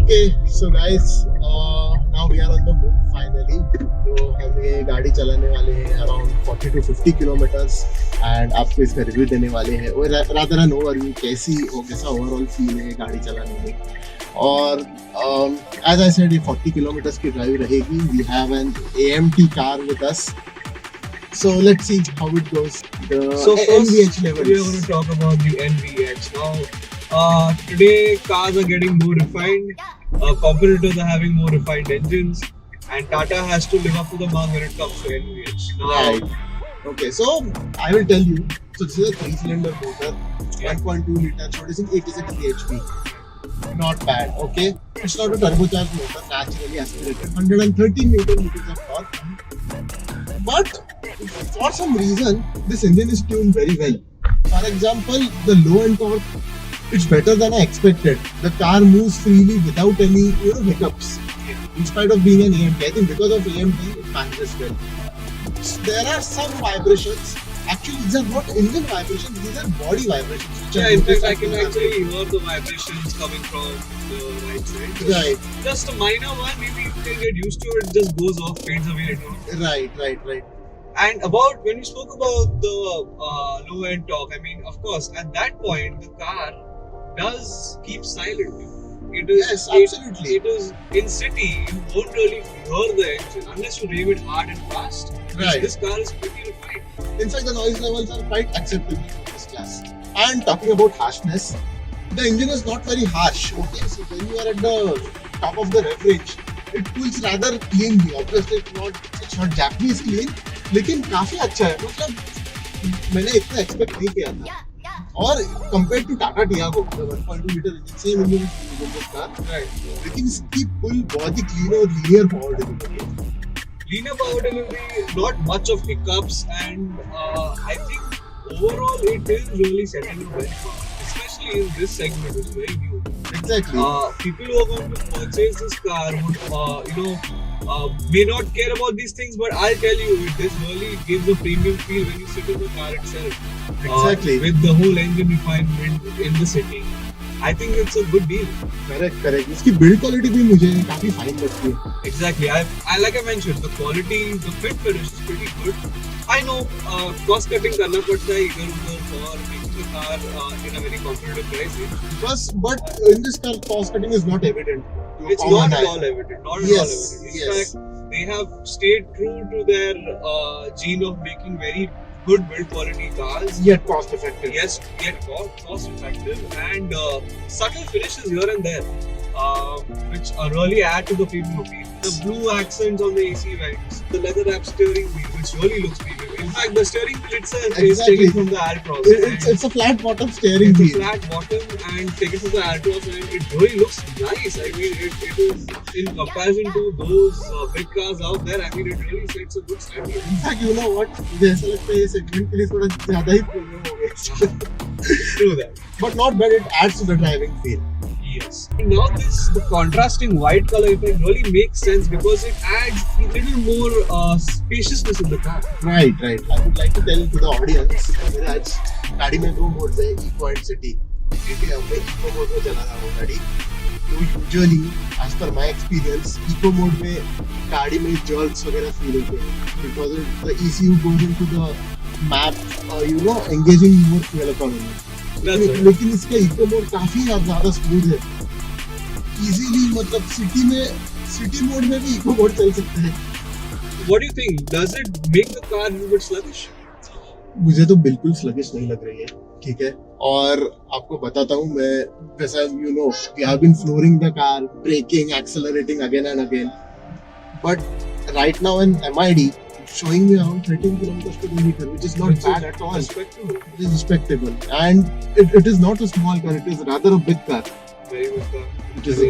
Okay, so guys, now we are on the move finally. तो हम ये गाड़ी चलाने वाले हैं around 40 to 50 kilometers and आपको इसका रिव्यू देने वाले हैं और rather an overview कैसा ओवरऑल फील है गाड़ी चलाने में. और as I said, ये 40 kilometers की ड्राइव रहेगी. We have an AMT car with us. So let's see how it goes. So first, NVH levels. we are going to talk about the NVH. Now, today cars are getting more refined. Competitors are having more refined engines, and Tata has to live up to the mark when it comes to NVH. Now, Right. Okay, so I will tell you. So this is a 3-cylinder motor, 1.2 liter, producing 86 bhp. Not bad. Okay, it's not a turbocharged motor, naturally aspirated, 113 newton meters of torque. But for some reason, this engine is tuned very well. For example, the low end torque, it's better than I expected. The car moves freely without any hiccups. In spite of being an AMT, I think because of AMT, it manages well. There are some vibrations. Actually, these are not engine vibrations; these are body vibrations. Which yeah, I in fact, noticed I can after actually hear the vibrations coming from the right side. Right. Just a minor one, maybe you can get used to it. Just goes off, fades away. Right. And about when you spoke about the low end torque, I mean, of course, at that point the car does keep silent. It is, Yes, absolutely. It is in city. You won't really hear the engine unless you rev it hard and fast. Right. This car is pretty refined. In fact, the noise levels are quite acceptable for this class. And talking about harshness, the engine is not very harsh. Okay, so when you are at the top of the rev range, it cools rather cleanly. Obviously, it's not Japanese clean, लेकिन काफी अच्छा है. मतलब मैंने इतना expect नहीं किया था. और compared to Tata Tiago, the 1.2 liter engine, same engine in this car, Right. लेकिन इसकी pull बहुत ही clean और linear power delivery है. Linear power delivery, not much of hiccups, and I think overall it is really setting a benchmark, especially in this segment. It's very new. Exactly. People who are going to purchase this car would, may not care about these things, but I'll tell you, this really gives a premium feel when you sit in the car itself. Exactly. With the whole engine refinement in the city. I think it's a good deal. Correct. इसकी build quality भी मुझे काफी fine लगती है. Exactly. I like I mentioned, the quality, the fit finish is pretty good. I know cost cutting करना पड़ता है इधर उधर for making the car in a very competitive price range. But in this car, cost cutting is not evident. to a It's common not eye. at all evident. Not at Yes, all evident. In yes. fact, they have stayed true to their gene of making very good build quality cars. Yet cost effective. Yes, yet cost effective and subtle finishes here and there, which really add to the premium appeal. The blue accents on the AC vents, the leather wrap steering wheel, which really looks premium. In fact, the steering wheel itself is Exactly. taken from the Altroz. It's a flat bottom steering It's a wheel. flat bottom and taken from the Altroz, and it really looks nice. I mean, it is in comparison to those big cars out there. I mean, it really sets a good standard. In fact, you know what? मुझे ऐसा लगता है ये segment के लिए थोड़ा ज़्यादा ही premium हो गया. True that. But not bad. It adds to the driving feel. Yes. Now the contrasting white color effect really makes sense because it adds a little more spaciousness in the car. Right. I would like to tell to the audience मेरे आज गाड़ी में 2 modes है, Eco and City. ठीक है, मैं Eco mode में चला रहा हूँ गाड़ी. तो usually, as per my experience, Eco mode में गाड़ी में jerks वगैरह feel होते हैं because the ECU goes into the map, engaging more fuel economy. That's right. लेकिन इसका इको मोड काफी ज्यादा स्मूथ है. इजीली मतलब सिटी मोड में भी इको मोड चल सकते हैं. What do you think? Does it make the car a little bit sluggish? मुझे तो बिल्कुल स्लगिश नहीं लग रही है. ठीक है, और आपको बताता हूँ मैं, वैसा we have been flooring the car, braking, accelerating again and again, but right now in MID showing me around 13 kilometers per liter, which is not bad at all. Respectable. It is respectable, and it is not a small car. It is rather a big car. Very good car. It is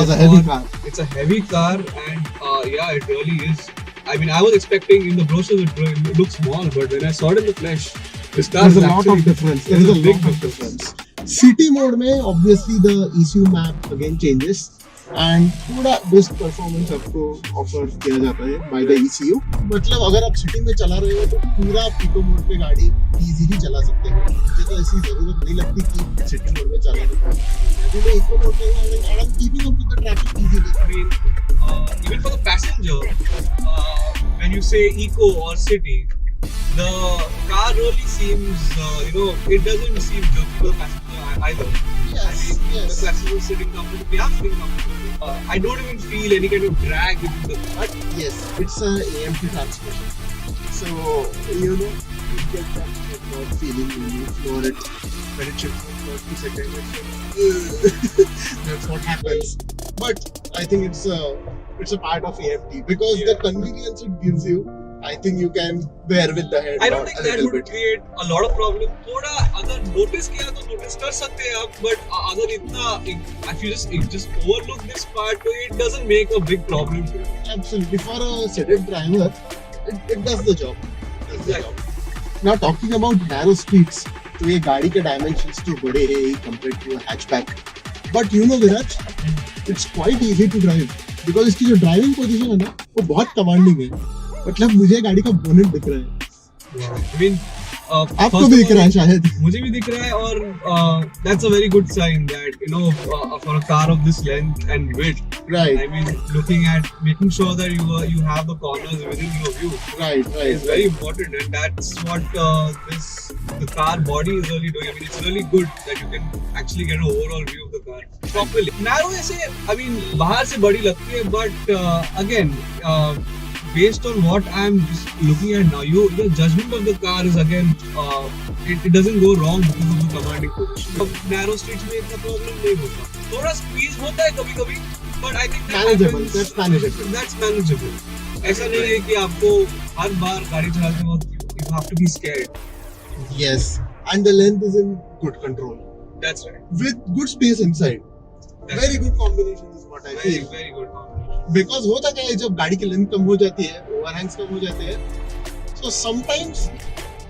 a heavy car. It's a heavy car, and yeah, it really is. I mean, I was expecting in the brochures it looked small, but when I saw it in the flesh, this car There's is a lot of actually difference. There is a big lot of difference. City mode में obviously the ECU map again changes, and थोड़ा best performance आपको offer किया जाता है by the ECU. मतलब अगर आप city में चला रहे हो तो पूरा इको मोड पे गाड़ी इजीली चला सकते हो. मुझे तो ऐसी जरूरत नहीं लगती कि सिटी मोड में चलाने की. इको मोड में I am keeping up with the when you say eco or city, the car really seems, it doesn't seem good to the passenger either. Yes, The yes. passenger is sitting comfortably, I'm sitting comfortably. I don't even feel any kind of drag within the car. But yes, it's a AMT transmission. So, you get that not feeling when you floor it. When it shifts for 2 seconds, that's what happens. But I think it's a part of AMT because the convenience it gives you, I think you can bear with the head. I don't think a that little would bit. create a lot of problem. थोड़ा अगर notice किया तो notice कर सकते हैं आप, but अगर इतना if you just overlook this part, तो it doesn't make a big problem. Absolutely, for a sedan driver, it does the job. Now talking about narrow speeds, तो ये गाड़ी के dimensions तो बड़े हैं compared to a hatchback. But you know Viraj, it's quite easy to drive because इसकी जो driving position है ना, वो बहुत commanding है. मतलब मुझे गाड़ी का bonnet दिख रहा है. I mean, आपको first भी of दिख रहा है all, शायद. मुझे भी दिख रहा है और that's a very good sign that for a car of this length and width. Right, I mean, looking at making sure that you have the corners within your view. right. Is very important, and that's what the car body is really doing. I mean, it's really good that you can actually get an overall view of the car properly. Narrow ऐसे, I mean, बाहर से बड़ी लगती है, but again, based on what I'm just looking at now, your judgment of the car is again, it doesn't go wrong because of the commanding position. अब narrow streets में इतना problem नहीं होता. थोड़ा squeeze होता है कभी-कभी, but I think that Manageable, happens. that's manageable. That's manageable. ऐसा नहीं है कि आपको हर बार गाड़ी चलाते वक्त you have to be scared. Yes, and the length is in good control That's right. with good space inside. That's Very good combination is what I very feel. very good combination. Because होता क्या है जब गाड़ी की length कम हो जाती है overhangs कम हो जाते हैं सो समटाइम्स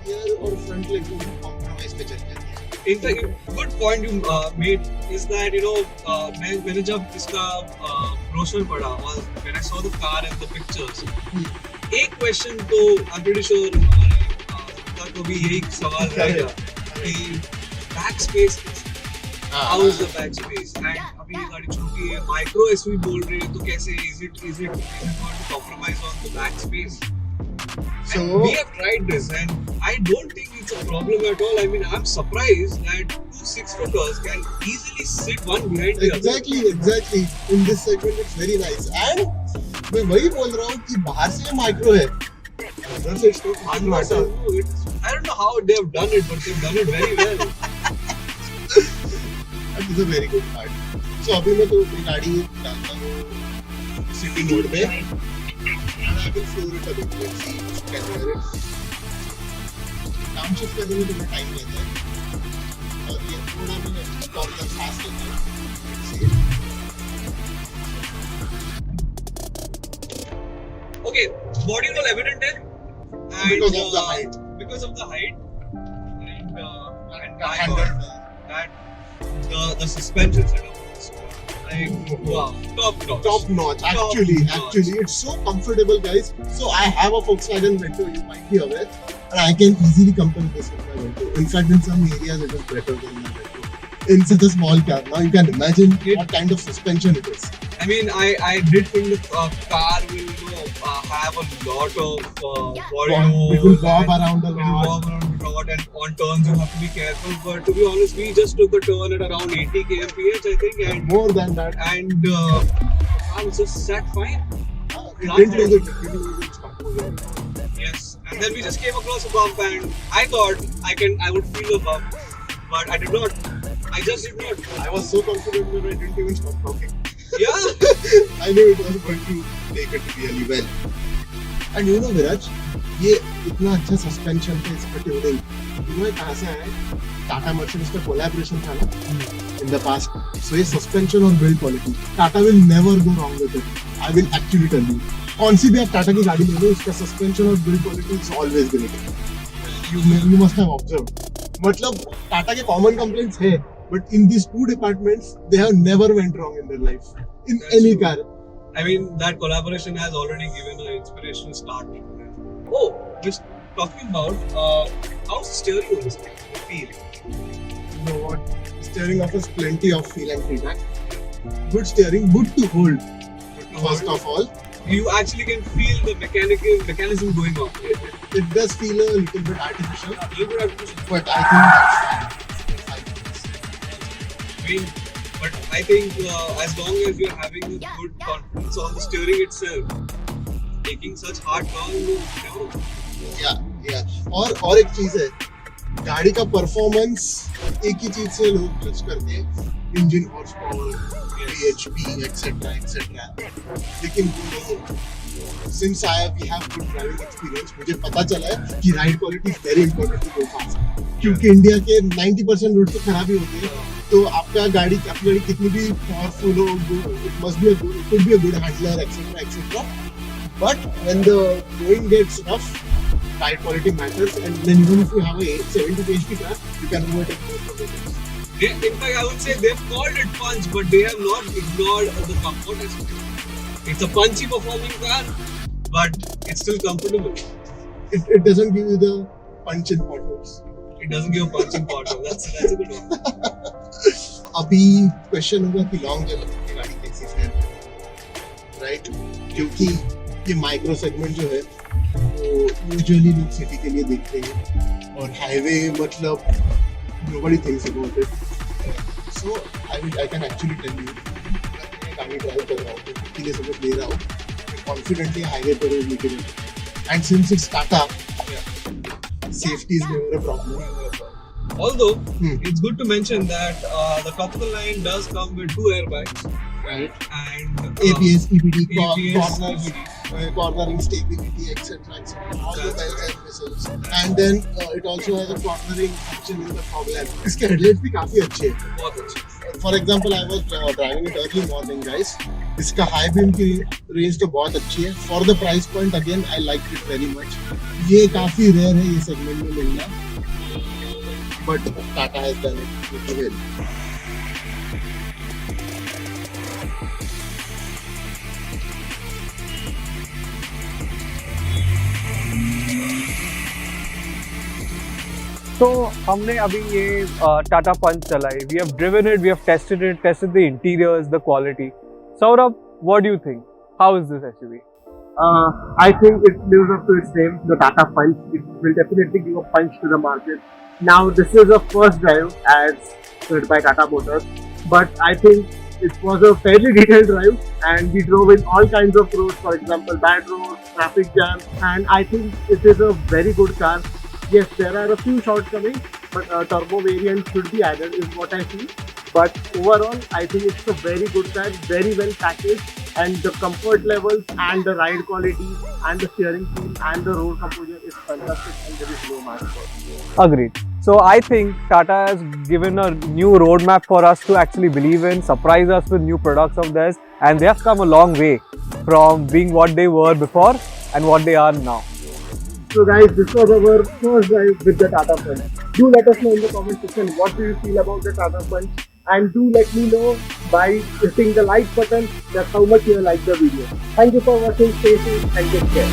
रियर और फ्रंट लेग कॉम्प्रोमाइज पे चल जाती है. In fact, good point you made is that मैंने जब इसका brochure पढ़ा और when I saw the car and the pictures, एक question तो I'm pretty sure हमारे को भी यही सवाल रहेगा कि back space how is the back space and अभी ये गाड़ी छोटी है micro SUV बोल रही है तो कैसे is it going to compromise on the back space? So We have tried this and I don't think it's a problem at all. I mean, I'm surprised that two 6-footers can easily sit one behind the other. Exactly in this segment it's very nice and मैं वही बोल रहा हूँ कि बाहर से ये micro है अंदर से इसको I don't know how they have done it, but they've done it very well. That is a very good part. So अभी मैं तो अपनी गाड़ी डालता हूँ सिटी मोड पे and I will floor it a bit. Let's see if you can hear it. Downshift करने में थोड़ा टाइम लेता है और ये थोड़ा मैं कॉर्नर फास्ट लेता हूँ. Let's see. Okay, body roll evident है. And, Because of the height. Because of the height. And And my handle. God, that the suspension setup was like wow, top notch. Top notch. Actually, it's so comfortable, guys. So I have a Volkswagen Vento. You might be aware, and I can easily compare this with my Vento. In fact, in some areas, it is better than my Vento. In such a small car, now you can imagine what kind of suspension it is. I mean, I did think the car will have a lot of body roll. It will bob around a It will lot. bob around a lot, and on turns you have to be careful. But to be honest, we just took a turn at around 80 kmph, I think, and More than that, I was just sat fine. it didn't lose its composure. Yes, and then we just came across a bump, and I thought I would feel a bump, but I did not. I just did not. I was so confident that I didn't even stop talking. Yeah. I knew it was going to take it really well. And you know, Viraj, ये इतना अच्छा suspension था इसका tuning, you know कहाँ से आया है? Tata merchants का कोलैबोरेशन था ना in the past. So ये सस्पेंशन और build quality, Tata will never go wrong with it. I will actually tell you. कौन सी भी आप टाटा की गाड़ी ले लो, उसका सस्पेंशन और build quality is always great. You must have observed. मतलब टाटा के कॉमन कंप्लेंट्स है, but in these two departments, they have never went wrong in their life. In That's any true. car. I mean, that collaboration has already given an inspirational start. Oh, just talking about how's the steering on this thing? The feel. You know what? Steering offers plenty of feel and feedback. Good steering, good to hold. First of all, You actually can feel the mechanism going on. It does feel a little bit artificial, A little bit artificial. but I think that's fine. I mean, but I think as long as you're having a good confidence on the steering itself, taking such hard turns, you know, या और एक चीज है, गाड़ी का performance एक ही चीज से लोग जज करते हैं, engine horsepower, bhp etcetera etcetera, लेकिन since we have good driving experience, मुझे पता चला है कि ride quality is very important to go fast, क्योंकि इंडिया के 90% रूट तो खराब ही होते हैं, तो आपकी गाड़ी कितनी भी पावरफुल हो, it must be a good handler etcetera etcetera, but when the going gets rough, ride quality matters, and then even if you have a 70 HP car, you can overtake most of the things. in fact, I would say they've called it punch, but they have not ignored the comfort aspect. It's a punchy performing car, but it's still comfortable. It doesn't give you the punch in potholes. It doesn't give a punch in power. That's a good one. अभी question होगा कि long journey की गाड़ी कैसी fair है, right? क्योंकि ये micro segment जो है वो यूजुअली लोग सिटी के लिए देखते हैं, और हाईवे मतलब nobody thinks about it. So I can actually tell you, मैं गाड़ी ड्राइव कर रहा हूँ, तो के लिए सब ले रहा हूँ, कॉन्फिडेंटली हाईवे पर रोड निकल, and since it's Tata, safety is never a problem. Although it's good to mention that the top of the line does come with 2 airbags, Right. and ABS, EBD, ABS, corners, EBD. cornering stability, etc. All the bells and whistles. And then it also has a cornering function in the fog lamp. इसके headlights भी काफी अच्छे हैं. बहुत अच्छे. For example, I was driving it early morning, guys. इसका high beam की range तो बहुत अच्छी है. For the price point, again, I liked it very much. ये काफी rare है ये segment में मिलना. But Tata has done it pretty well. तो हमने अभी ये टाटा पंच चलाई, we have driven it, we have tested the interiors, the quality. Saurabh, what do you think, how is this SUV? I think it lives up to its name, the Tata Punch. It will definitely give a punch to the market. Now, this is a first drive as said by Tata Motors, but I think it was a fairly detailed drive, and we drove in all kinds of roads, for example, bad roads, traffic jam, and I think it is a very good car. Yes, there are a few shortcomings, but a turbo variant should be added, is what I feel. But overall, I think it's a very good car, very well packaged, and the comfort levels and the ride quality and the steering feel and the road composure is fantastic, and there is no match for it. Agreed. So I think Tata has given a new roadmap for us to actually believe in, surprise us with new products of theirs, and they have come a long way from being what they were before and what they are now. So guys, this was our first drive with the Tata Punch. Do let us know in the comment section what do you feel about the Tata Punch, and do let me know by hitting the like button that how much you like the video. Thank you for watching. Stay safe and take care.